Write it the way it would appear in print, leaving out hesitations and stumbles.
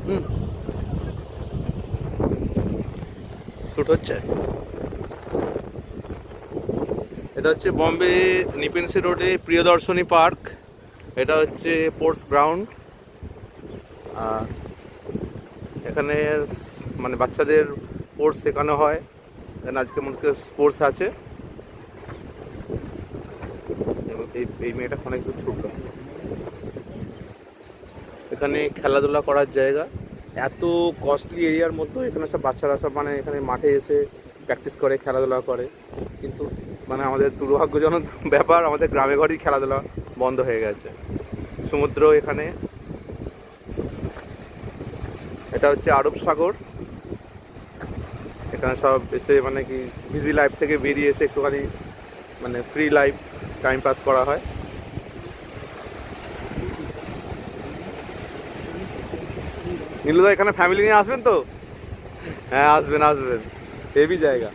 হুম, shoot হচ্ছে। এটা হচ্ছে বম্বে নিপেন্সি রোডে প্রিয়দর্শনী পার্ক। এটা হচ্ছে স্পোর্টস গ্রাউন্ড। আর এখানে মানে বাচ্চাদের স্পোর্টস শেখানো হয়। এখানে আজকে মনে হয় স্পোর্টস আছে। এবং এই মেয়েটা অনেক একটু ছোট। এখানে খেলাধুলা করার জায়গা। এত কস্টলি এরিয়ার মধ্যে এখানে সব বাচ্চারা সব মানে এখানে মাঠে এসে প্র্যাকটিস করে, খেলাধুলা করে। কিন্তু মানে আমাদের দুর্ভাগ্যজনক ব্যাপার, আমাদের গ্রামে ঘরেই খেলাধুলা বন্ধ হয়ে গেছে। সমুদ্র এখানে। এটা হচ্ছে আরব সাগর। এখানে সব এসে মানে কি বিজি লাইফ থেকে বেরিয়ে এসে একটুখানি মানে ফ্রি লাইফ টাইম পাস করা হয়। নীলুদা এখানে ফ্যামিলি নিয়ে আসবেন তো? হ্যাঁ, আসবেন আসবেন, হেভি জায়গা।